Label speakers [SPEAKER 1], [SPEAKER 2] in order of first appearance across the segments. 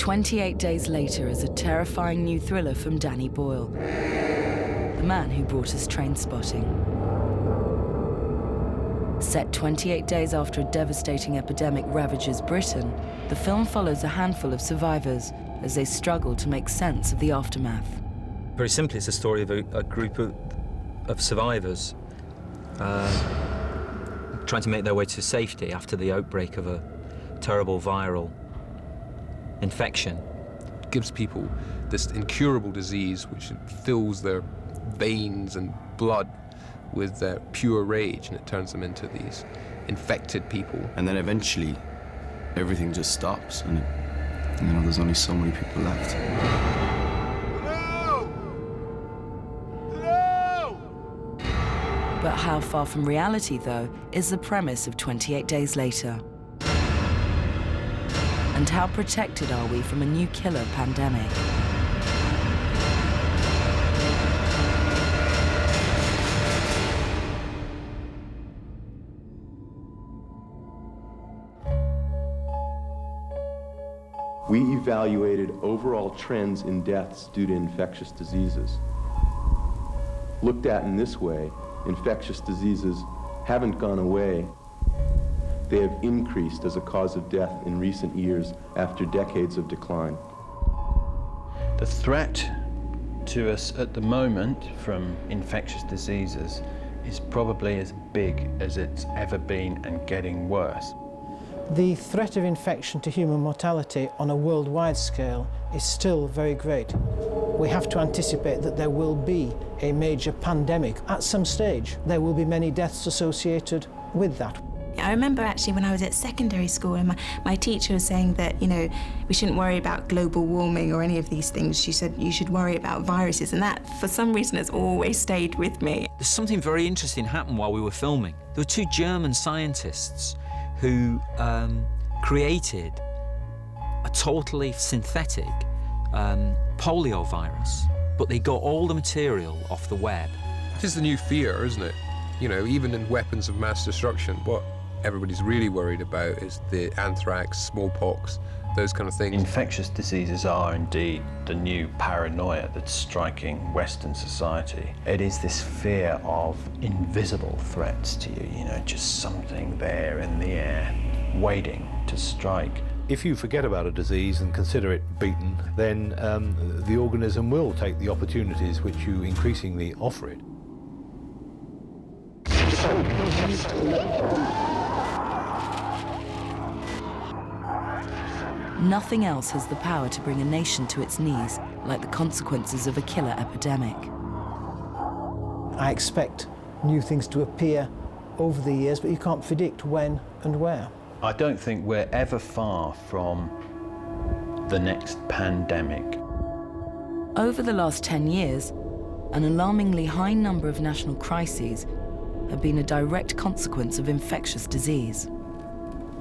[SPEAKER 1] 28 Days Later is a terrifying new thriller from Danny Boyle, the man who brought us Trainspotting. Set 28 days after a devastating epidemic ravages Britain, the film follows a handful of survivors as they struggle to make sense of the aftermath.
[SPEAKER 2] Very simply, it's a story of a group of survivors trying to make their way to safety after the outbreak of a terrible viral infection.
[SPEAKER 3] It gives people this incurable disease which fills their veins and blood with pure rage, and it turns them into these infected people.
[SPEAKER 4] And then eventually, everything just stops, and you know, there's only so many people left.
[SPEAKER 5] No! No!
[SPEAKER 1] But how far from reality, though, is the premise of 28 Days Later? And how protected are we from a new killer pandemic?
[SPEAKER 6] We evaluated overall trends in deaths due to infectious diseases. Looked at in this way, infectious diseases haven't gone away. They have increased as a cause of death in recent years after decades of decline.
[SPEAKER 7] The threat to us at the moment from infectious diseases is probably as big as it's ever been and getting worse.
[SPEAKER 8] The threat of infection to human mortality on a worldwide scale is still very great. We have to anticipate that there will be a major pandemic at some stage. There will be many deaths associated with that.
[SPEAKER 9] I remember actually when I was at secondary school and my teacher was saying that, you know, we shouldn't worry about global warming or any of these things. She said you should worry about viruses, and that, for some reason, has always stayed with me.
[SPEAKER 2] There's something very interesting happened while we were filming. There were two German scientists who created a totally synthetic polio virus, but they got all the material off the web.
[SPEAKER 3] This is the new fear, isn't it? You know, even in weapons of mass destruction, what everybody's really worried about is the anthrax, smallpox, those kind of things.
[SPEAKER 7] Infectious diseases are indeed the new paranoia that's striking Western society. It is this fear of invisible threats to you, you know, just something there in the air, waiting to strike.
[SPEAKER 10] If you forget about a disease and consider it beaten, then the organism will take the opportunities which you increasingly offer it.
[SPEAKER 1] Nothing else has the power to bring a nation to its knees like the consequences of a killer epidemic.
[SPEAKER 8] I expect new things to appear over the years, but you can't predict when and where.
[SPEAKER 7] I don't think we're ever far from the next pandemic.
[SPEAKER 1] Over the last 10 years, an alarmingly high number of national crises have been a direct consequence of infectious disease.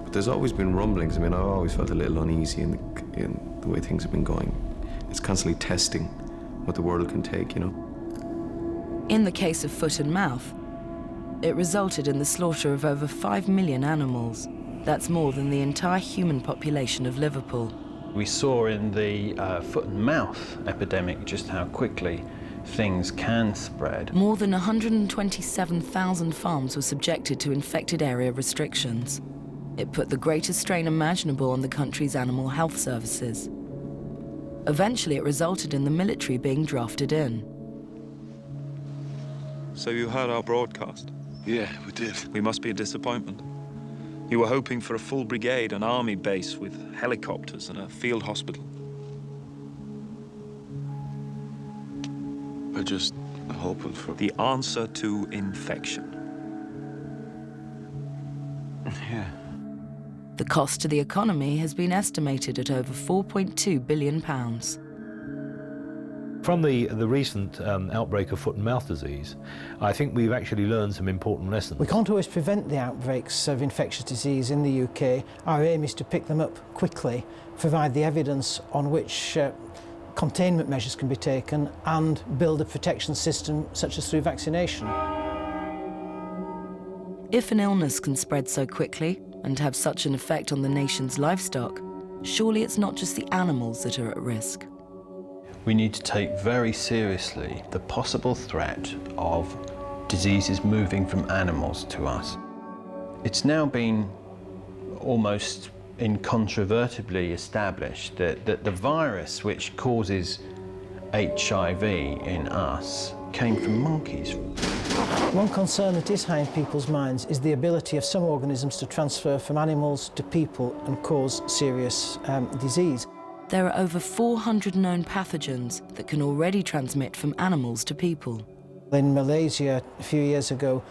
[SPEAKER 4] But there's always been rumblings. I mean, I've always felt a little uneasy in the way things have been going. It's constantly testing what the world can take, you know.
[SPEAKER 1] In the case of foot and mouth, it resulted in the slaughter of over 5 million animals. That's more than the entire human population of Liverpool.
[SPEAKER 7] We saw in the foot and mouth epidemic just how quickly things can spread.
[SPEAKER 1] More than 127,000 farms were subjected to infected area restrictions. It put the greatest strain imaginable on the country's animal health services. Eventually, it resulted in the military being drafted in.
[SPEAKER 11] So you heard our broadcast?
[SPEAKER 5] Yeah, we did.
[SPEAKER 11] We must be a disappointment. You were hoping for a full brigade, an army base with helicopters and a field hospital.
[SPEAKER 5] We're just hoping for...
[SPEAKER 11] The answer to infection.
[SPEAKER 5] Yeah.
[SPEAKER 1] The cost to the economy has been estimated at over £4.2 billion.
[SPEAKER 10] From the recent outbreak of foot and mouth disease, I think we've actually learned some important lessons.
[SPEAKER 8] We can't always prevent the outbreaks of infectious disease in the UK. Our aim is to pick them up quickly, provide the evidence on which containment measures can be taken, and build a protection system such as through vaccination.
[SPEAKER 1] If an illness can spread so quickly and have such an effect on the nation's livestock, surely it's not just the animals that are at risk.
[SPEAKER 7] We need to take very seriously the possible threat of diseases moving from animals to us. It's now been almost incontrovertibly established that the virus which causes HIV in us came from monkeys.
[SPEAKER 8] One concern that is high in people's minds is the ability of some organisms to transfer from animals to people and cause serious disease.
[SPEAKER 1] There are over 400 known pathogens that can already transmit from animals to people.
[SPEAKER 8] In Malaysia, a few years ago,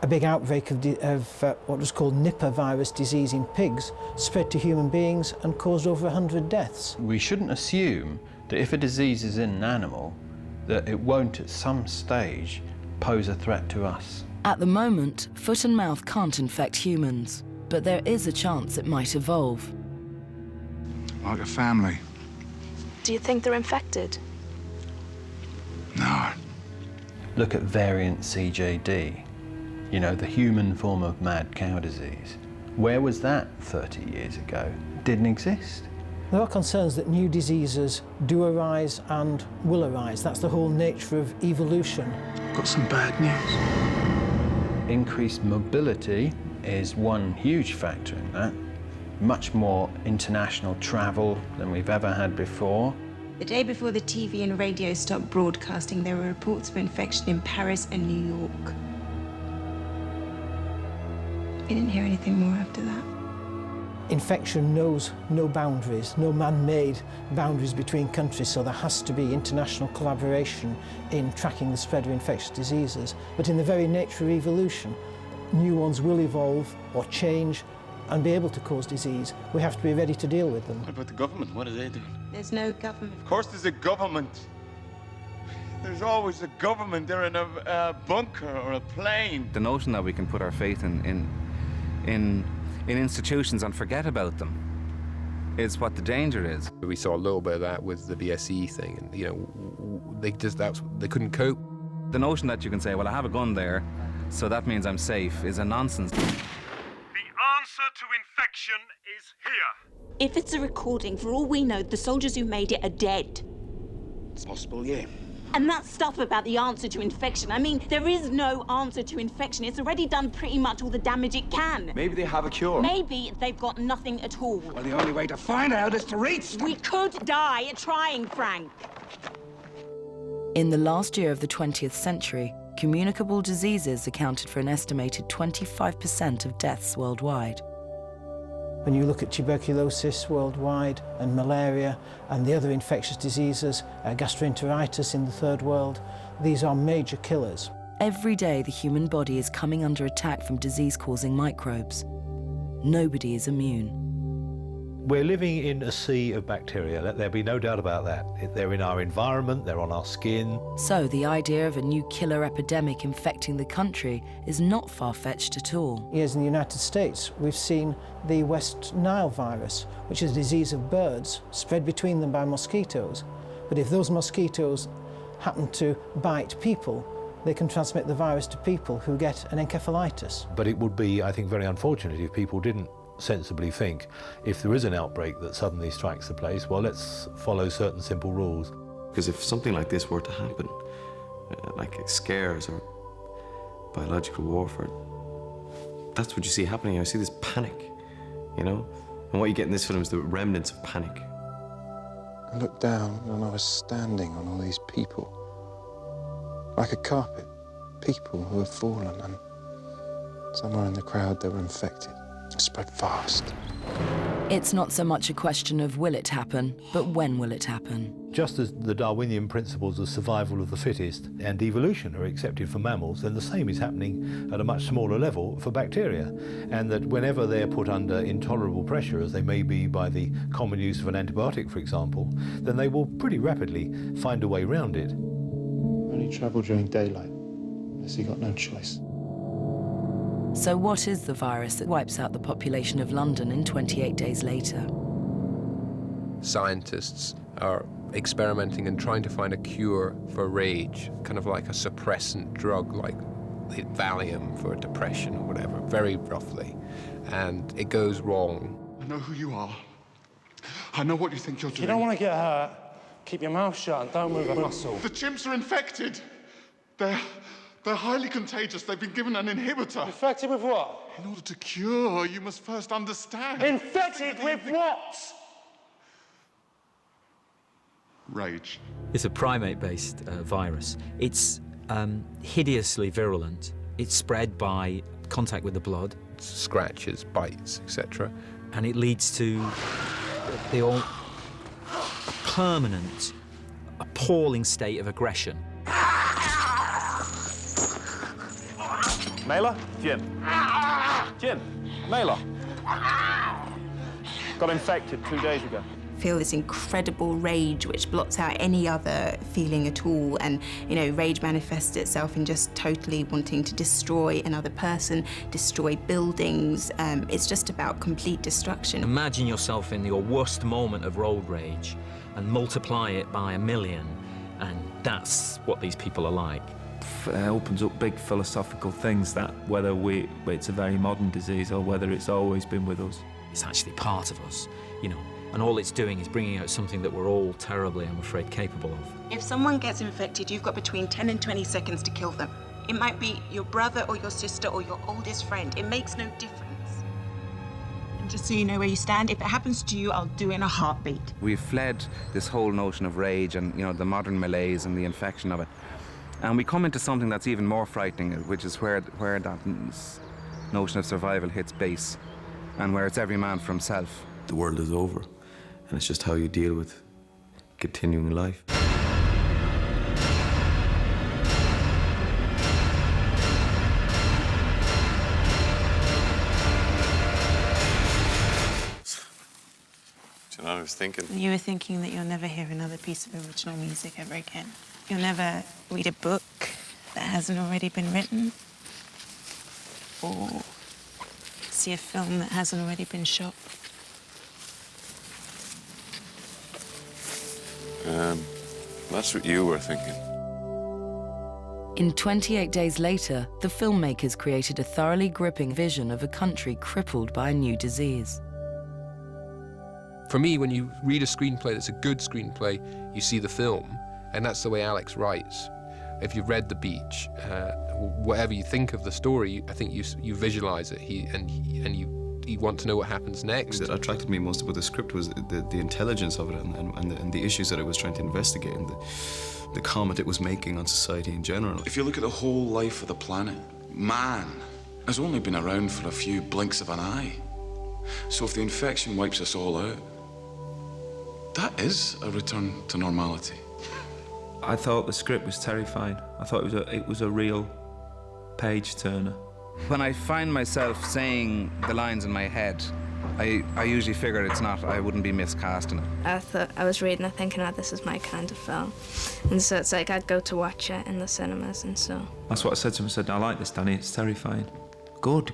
[SPEAKER 8] a big outbreak of what was called Nipah virus disease in pigs spread to human beings and caused over 100 deaths.
[SPEAKER 7] We shouldn't assume that if a disease is in an animal, that it won't at some stage pose a threat to us.
[SPEAKER 1] At the moment, foot and mouth can't infect humans, but there is a chance it might evolve.
[SPEAKER 5] Like a family.
[SPEAKER 12] Do you think they're infected?
[SPEAKER 5] No.
[SPEAKER 7] Look at variant CJD, you know, the human form of mad cow disease. Where was that 30 years ago? It didn't exist.
[SPEAKER 8] There are concerns that new diseases do arise and will arise. That's the whole nature of evolution.
[SPEAKER 5] Got some bad news.
[SPEAKER 7] Increased mobility is one huge factor in that. Much more international travel than we've ever had before.
[SPEAKER 9] The day before the TV and radio stopped broadcasting, there were reports of infection in Paris and New York. I didn't hear anything more after that.
[SPEAKER 8] Infection knows no boundaries, no man-made boundaries between countries, so there has to be international collaboration in tracking the spread of infectious diseases. But in the very nature of evolution, new ones will evolve or change and be able to cause disease. We have to be ready to deal with them.
[SPEAKER 5] What about the government? What are they doing?
[SPEAKER 9] There's no government.
[SPEAKER 13] Of course there's a government. There's always a government. They're in a bunker or a plane.
[SPEAKER 14] The notion that we can put our faith in institutions and forget about them is what the danger is.
[SPEAKER 3] We saw a little bit of that with the BSE thing, and you know, they couldn't cope.
[SPEAKER 14] The notion that you can say, well, I have a gun there, so that means I'm safe, is a nonsense.
[SPEAKER 15] The answer to infection is here.
[SPEAKER 12] If it's a recording, for all we know, the soldiers who made it are dead.
[SPEAKER 5] It's possible, yeah.
[SPEAKER 12] And that stuff about the answer to infection, I mean, there is no answer to infection. It's already done pretty much all the damage it can.
[SPEAKER 5] Maybe they have a cure.
[SPEAKER 12] Maybe they've got nothing at all.
[SPEAKER 5] Well, the only way to find out is to reach them.
[SPEAKER 12] We could die trying, Frank.
[SPEAKER 1] In the last year of the 20th century, communicable diseases accounted for an estimated 25% of deaths worldwide.
[SPEAKER 8] When you look at tuberculosis worldwide and malaria and the other infectious diseases, gastroenteritis in the third world, these are major killers.
[SPEAKER 1] Every day the human body is coming under attack from disease-causing microbes. Nobody is immune.
[SPEAKER 10] We're living in a sea of bacteria, let there be no doubt about that. They're in our environment, they're on our skin.
[SPEAKER 1] So the idea of a new killer epidemic infecting the country is not far-fetched at all.
[SPEAKER 8] Years in the United States, we've seen the West Nile virus, which is a disease of birds spread between them by mosquitoes. But if those mosquitoes happen to bite people, they can transmit the virus to people who get an encephalitis.
[SPEAKER 10] But it would be, I think, very unfortunate if people didn't sensibly think, if there is an outbreak that suddenly strikes the place, well, let's follow certain simple rules.
[SPEAKER 4] Because if something like this were to happen, like scares or biological warfare, that's what you see happening. I see this panic, you know? And what you get in this film is the remnants of panic.
[SPEAKER 16] I looked down and I was standing on all these people, like a carpet, people who have fallen, and somewhere in the crowd they were infected. It spread fast.
[SPEAKER 1] It's not so much a question of will it happen, but when will it happen?
[SPEAKER 10] Just as the Darwinian principles of survival of the fittest and evolution are accepted for mammals, then the same is happening at a much smaller level for bacteria. And that whenever they're put under intolerable pressure, as they may be by the common use of an antibiotic, for example, then they will pretty rapidly find a way round it.
[SPEAKER 16] Only travel during daylight, unless you got no choice.
[SPEAKER 1] So what is the virus that wipes out the population of London in 28 days later?
[SPEAKER 3] Scientists are experimenting and trying to find a cure for rage, kind of like a suppressant drug like Valium for depression or whatever, very roughly. And it goes wrong.
[SPEAKER 5] I know who you are.
[SPEAKER 17] I know what you think you're doing.
[SPEAKER 18] You don't want to get hurt. Keep your mouth shut and don't move a muscle.
[SPEAKER 17] The chimps are infected. They're highly contagious. They've been given an inhibitor.
[SPEAKER 18] Infected with what?
[SPEAKER 17] In order to cure, you must first understand.
[SPEAKER 18] Infected with what?
[SPEAKER 17] Rage.
[SPEAKER 2] It's a primate-based virus. It's hideously virulent. It's spread by contact with the blood.
[SPEAKER 3] Scratches, bites, etc.
[SPEAKER 2] And it leads to the permanent, appalling state of aggression.
[SPEAKER 18] Mailer? Jim. Jim. Mailer. Got infected 2 days ago.
[SPEAKER 9] Feel this incredible rage which blots out any other feeling at all, and you know, rage manifests itself in just totally wanting to destroy another person, destroy buildings. It's just about complete destruction.
[SPEAKER 2] Imagine yourself in your worst moment of road rage and multiply it by 1,000,000, and that's what these people are like.
[SPEAKER 19] It opens up big philosophical things, that whether it's a very modern disease or whether it's always been with us.
[SPEAKER 2] It's actually part of us, you know. And all it's doing is bringing out something that we're all terribly, I'm afraid, capable of.
[SPEAKER 9] If someone gets infected, you've got between 10 and 20 seconds to kill them. It might be your brother or your sister or your oldest friend. It makes no difference. And just so you know where you stand, if it happens to you, I'll do it in a heartbeat.
[SPEAKER 14] We've fled this whole notion of rage and, you know, the modern malaise and the infection of it. And we come into something that's even more frightening, which is where that notion of survival hits base, and where it's every man for himself.
[SPEAKER 4] The world is over, and it's just how you deal with continuing life.
[SPEAKER 20] Do you know what I was thinking?
[SPEAKER 9] You were thinking that you'll never hear another piece of original music ever again. You'll never read a book that hasn't already been written, or see a film that hasn't already been shot.
[SPEAKER 20] That's what you were thinking.
[SPEAKER 1] In 28 days later, the filmmakers created a thoroughly gripping vision of a country crippled by a new disease.
[SPEAKER 3] For me, when you read a screenplay that's a good screenplay, you see the film, and that's the way Alex writes. If you've read The Beach, whatever you think of the story, I think you visualize it, you want to know what happens next.
[SPEAKER 4] What attracted me most about the script was the intelligence of it and the issues that it was trying to investigate and the comment it was making on society in general.
[SPEAKER 20] If you look at the whole life of the planet, man has only been around for a few blinks of an eye. So if the infection wipes us all out, that is a return to normality.
[SPEAKER 19] I thought the script was terrifying. I thought it was a real page turner.
[SPEAKER 14] When I find myself saying the lines in my head, I usually figure I wouldn't be miscasting it.
[SPEAKER 21] I was reading it thinking, oh, this is my kind of film. And so it's like I'd go to watch it in the cinemas, and so.
[SPEAKER 19] That's what I said to him. I said, I like this, Danny, it's terrifying. Good.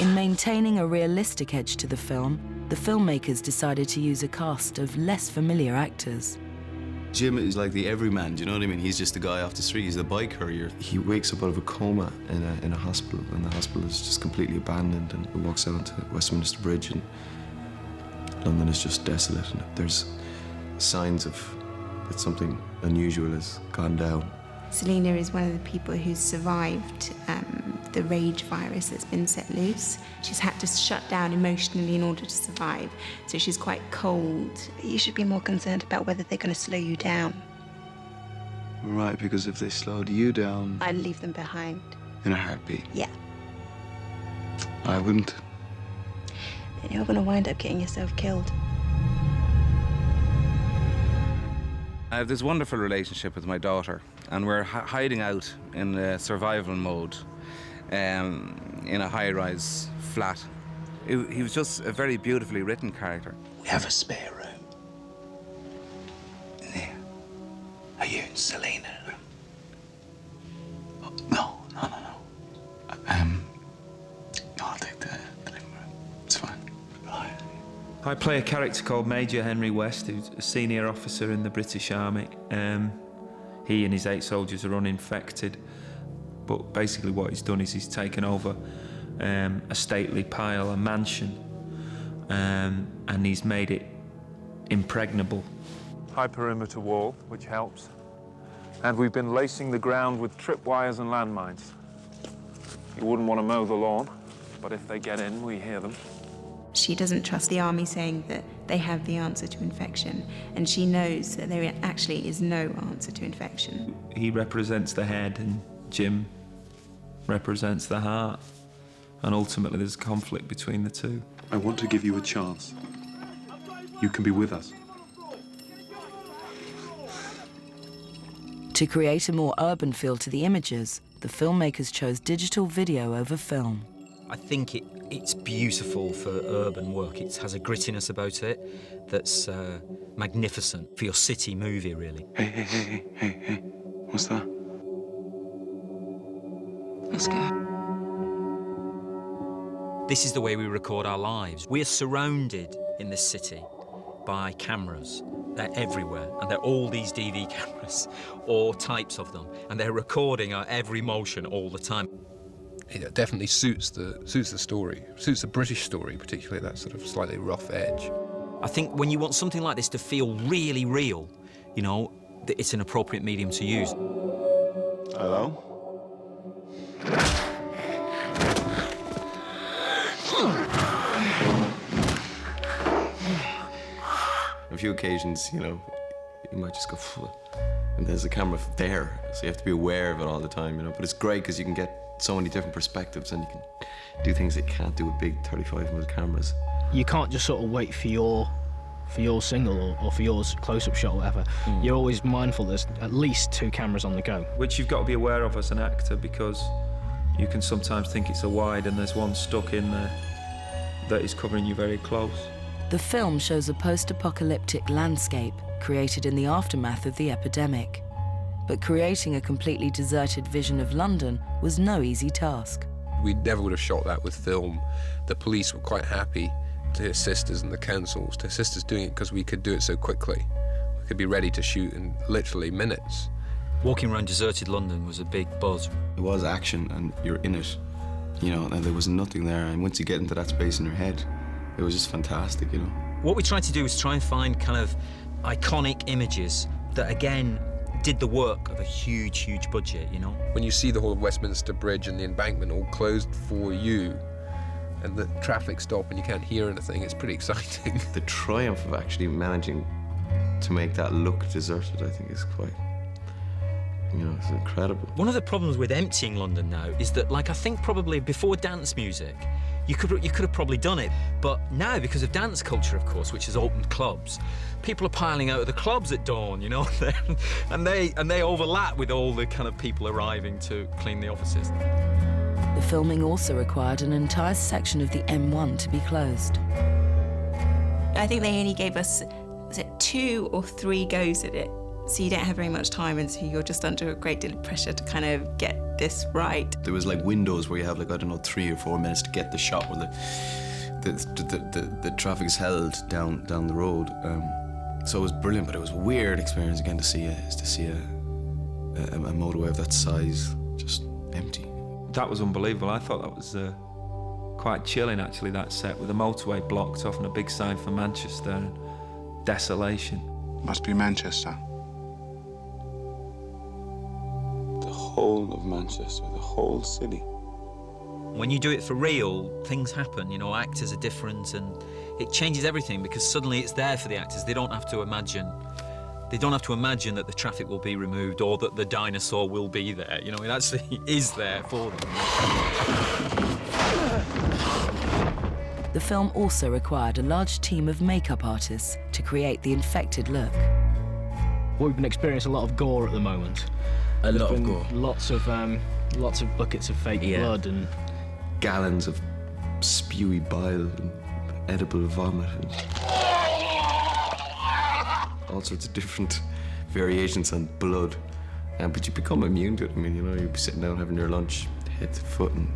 [SPEAKER 1] In maintaining a realistic edge to the film, the filmmakers decided to use a cast of less familiar actors.
[SPEAKER 4] Jim is like the everyman, do you know what I mean? He's just the guy off the street, he's the bike courier. He wakes up out of a coma in a hospital, and the hospital is just completely abandoned, and he walks out onto Westminster Bridge, and London is just desolate, and there's signs of that something unusual has gone down.
[SPEAKER 9] Selena is one of the people who's survived the rage virus that's been set loose. She's had to shut down emotionally in order to survive, so she's quite cold. You should be more concerned about whether they're going to slow you down.
[SPEAKER 16] Right, because if they slowed you down...
[SPEAKER 9] I'd leave them behind.
[SPEAKER 16] In a heartbeat?
[SPEAKER 9] Yeah.
[SPEAKER 16] I wouldn't.
[SPEAKER 9] Then you're going to wind up getting yourself killed.
[SPEAKER 14] I have this wonderful relationship with my daughter, and we're hiding out in survival mode in a high-rise flat. He was just a very beautifully written character.
[SPEAKER 5] We have a spare room. In there. Are you and Selena? Oh, no. No, I'll take the living room. It's fine. Right.
[SPEAKER 19] I play a character called Major Henry West, who's a senior officer in the British Army. He and his 8 soldiers are uninfected. But basically what he's done is he's taken over a stately pile, a mansion, and he's made it impregnable.
[SPEAKER 15] High perimeter wall, which helps. And we've been lacing the ground with tripwires and landmines. You wouldn't want to mow the lawn, but if they get in, we hear them.
[SPEAKER 9] She doesn't trust the army saying that they have the answer to infection, and she knows that there actually is no answer to infection.
[SPEAKER 19] He represents the head and Jim represents the heart, and ultimately there's conflict between the two.
[SPEAKER 6] I want to give you a chance. You can be with us.
[SPEAKER 1] To create a more urban feel to the images, the filmmakers chose digital video over film.
[SPEAKER 2] I think it's beautiful for urban work. It has a grittiness about it that's magnificent for your city movie, really.
[SPEAKER 6] Hey. What's that?
[SPEAKER 2] Let's go. This is the way we record our lives. We're surrounded in this city by cameras. They're everywhere, and they're all these DV cameras, all types of them, and they're recording our every motion all the time.
[SPEAKER 3] It definitely suits the story, suits the British story, particularly that sort of slightly rough edge.
[SPEAKER 2] I think when you want something like this to feel really real, you know, it's an appropriate medium to use.
[SPEAKER 6] Hello?
[SPEAKER 4] A few occasions, you know, you might just go, phew, and there's a camera there, so you have to be aware of it all the time, you know. But it's great because you can get so many different perspectives, and you can do things that you can't do with big 35mm cameras.
[SPEAKER 22] You can't just sort of wait for your single or for yours close-up shot or whatever. You're always mindful there's at least 2 cameras on the go.
[SPEAKER 19] Which you've got to be aware of as an actor, because you can sometimes think it's a wide and there's one stuck in there that is covering you very close.
[SPEAKER 1] The film shows a post-apocalyptic landscape created in the aftermath of the epidemic. But creating a completely deserted vision of London was no easy task.
[SPEAKER 3] We never would have shot that with film. The police were quite happy to assist us, and the councils to assist us doing it because we could do it so quickly. We could be ready to shoot in literally minutes.
[SPEAKER 2] Walking around deserted London was a big buzz.
[SPEAKER 4] It was action, and you're in it, you know, and there was nothing there. And once you get into that space in your head, it was just fantastic, you know.
[SPEAKER 2] What we tried to do was try and find kind of iconic images that, again, did the work of a huge, huge budget, you know?
[SPEAKER 3] When you see the whole of Westminster Bridge and the embankment all closed for you, and the traffic stop and you can't hear anything, it's pretty exciting.
[SPEAKER 4] The triumph of actually managing to make that look deserted, I think, is quite, you know, it's incredible.
[SPEAKER 2] One of the problems with emptying London now is that, like, I think probably before dance music, you could have probably done it. But now, because of dance culture, of course, which has opened clubs, people are piling out of the clubs at dawn, you know, and they overlap with all the kind of people arriving to clean the offices.
[SPEAKER 1] The filming also required an entire section of the M1 to be closed.
[SPEAKER 9] I think they only gave us, was it 2 or 3 goes at it? So you don't have very much time, and so you're just under a great deal of pressure to kind of get this right.
[SPEAKER 4] There was like windows where you have like, I don't know, 3 or 4 minutes to get the shot where the traffic's held down the road. So it was brilliant, but it was a weird experience again to see a motorway of that size just empty.
[SPEAKER 19] That was unbelievable. I thought that was quite chilling, actually, that set with the motorway blocked off and a big sign for Manchester and desolation.
[SPEAKER 6] Must be Manchester. The whole of Manchester, the whole city.
[SPEAKER 2] When you do it for real, things happen, you know, actors are different, and it changes everything because suddenly it's there for the actors. They don't have to imagine that the traffic will be removed or that the dinosaur will be there. You know, it actually is there for them.
[SPEAKER 1] The film also required a large team of makeup artists to create the infected look.
[SPEAKER 22] We've been experiencing a lot of gore at the moment.
[SPEAKER 4] A lot of gore.
[SPEAKER 22] Lots of buckets of fake blood and
[SPEAKER 4] gallons of spewy bile and edible vomit and all sorts of different variations on blood. But you become immune to it. I mean, you know, you'd be sitting down having your lunch, head to foot, and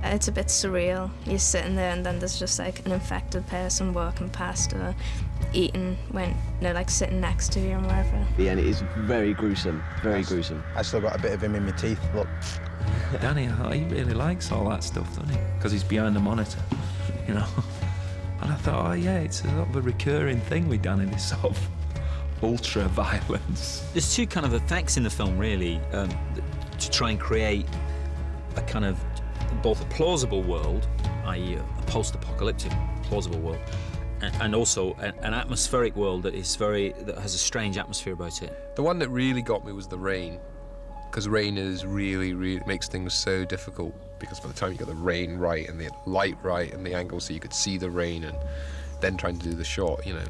[SPEAKER 21] it's a bit surreal. You're sitting there and then there's just like an infected person walking past, or eating when they're like sitting next to you and wherever.
[SPEAKER 7] Yeah, and it is very gruesome, very gruesome.
[SPEAKER 11] I still got a bit of him in my teeth, look.
[SPEAKER 19] Danny, he really likes all that stuff, doesn't he? Because he's behind the monitor, you know. And I thought, oh yeah, it's a sort of a recurring thing with Danny, this sort of ultra-violence.
[SPEAKER 2] There's two kind of effects in the film, really, to try and create a kind of both a plausible world, i.e. a post-apocalyptic plausible world, and also an atmospheric world that has a strange atmosphere about it.
[SPEAKER 3] The one that really got me was the rain, because rain is really makes things so difficult, because by the time you got the rain right and the light right and the angle so you could see the rain, and then trying to do the shot, you know,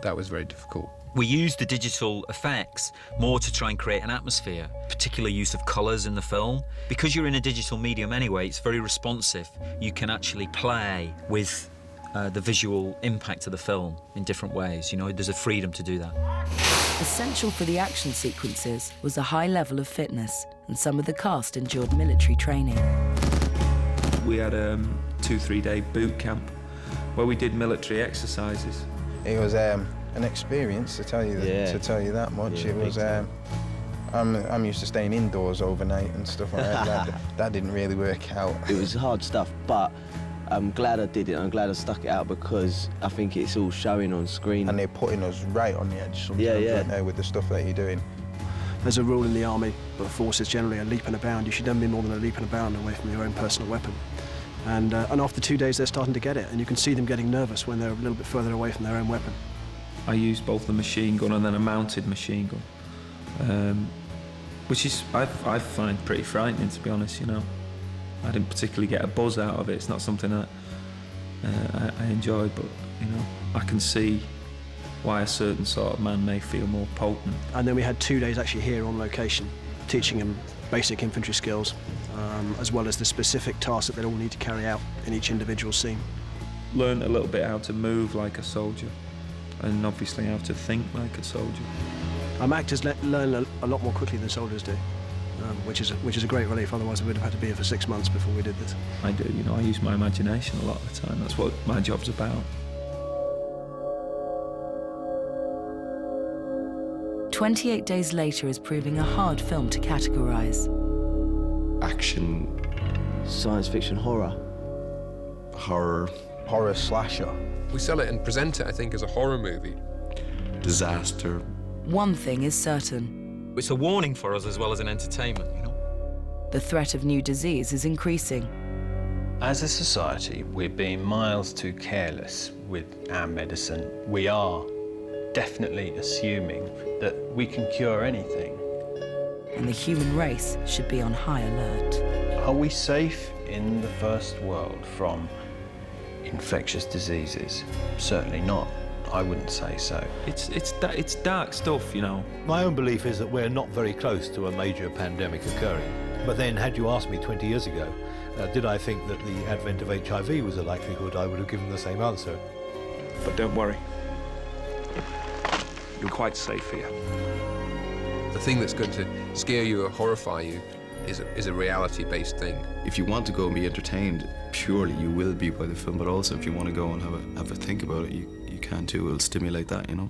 [SPEAKER 3] that was very difficult.
[SPEAKER 2] We used the digital effects more to try and create an atmosphere, particular use of colours in the film. Because you're in a digital medium anyway, it's very responsive. You can actually play with the visual impact of the film in different ways. You know, there's a freedom to do that.
[SPEAKER 1] Essential for the action sequences was a high level of fitness, and some of the cast endured military training.
[SPEAKER 19] We had a 2-3 day boot camp where we did military exercises.
[SPEAKER 11] It was an experience, to tell you that much.
[SPEAKER 7] Yeah,
[SPEAKER 11] it was. I'm used to staying indoors overnight and stuff like that. That didn't really work out.
[SPEAKER 7] It was hard stuff, but I'm glad I did it. I'm glad I stuck it out, because I think it's all showing on screen.
[SPEAKER 11] And they're putting us right on the edge sometimes, aren't they, with the stuff that you're doing.
[SPEAKER 23] There's a rule in the army, but forces generally a leap and a bound. You should never be more than a leap and a bound away from your own personal weapon. And after 2 days, they're starting to get it, and you can see them getting nervous when they're a little bit further away from their own weapon.
[SPEAKER 19] I used both the machine gun and then a mounted machine gun, which is I find pretty frightening, to be honest. You know, I didn't particularly get a buzz out of it. It's not something that I enjoyed, but you know, I can see why a certain sort of man may feel more potent.
[SPEAKER 23] And then we had 2 days actually here on location, teaching them basic infantry skills, as well as the specific tasks that they'll all need to carry out in each individual scene.
[SPEAKER 19] Learned a little bit how to move like a soldier, and obviously how to think like a soldier.
[SPEAKER 23] Actors learn a lot more quickly than soldiers do, which is a great relief. Otherwise, we would have had to be here for 6 months before we did this.
[SPEAKER 19] I do, you know, I use my imagination a lot of the time. That's what my job's about.
[SPEAKER 1] 28 days later is proving a hard film to categorize.
[SPEAKER 4] Action.
[SPEAKER 7] Science fiction horror.
[SPEAKER 4] Horror.
[SPEAKER 11] Horror slasher.
[SPEAKER 3] We sell it and present it, I think, as a horror movie.
[SPEAKER 4] Disaster.
[SPEAKER 1] One thing is certain.
[SPEAKER 2] It's a warning for us as well as an entertainment, you know?
[SPEAKER 1] The threat of new disease is increasing.
[SPEAKER 24] As a society, we're being miles too careless with our medicine. We are definitely assuming that we can cure anything.
[SPEAKER 1] And the human race should be on high alert.
[SPEAKER 24] Are we safe in the first world from infectious diseases? Certainly not. I wouldn't say so.
[SPEAKER 19] It's dark stuff, you know.
[SPEAKER 10] My own belief is that we're not very close to a major pandemic occurring. But then, had you asked me 20 years ago, did I think that the advent of HIV was a likelihood, I would have given the same answer.
[SPEAKER 15] But don't worry. You're quite safe here.
[SPEAKER 3] The thing that's going to scare you or horrify you is a reality-based thing.
[SPEAKER 4] If you want to go and be entertained, purely you will be by the film, but also if you want to go and have a think about it, you can too. It'll stimulate that, you know.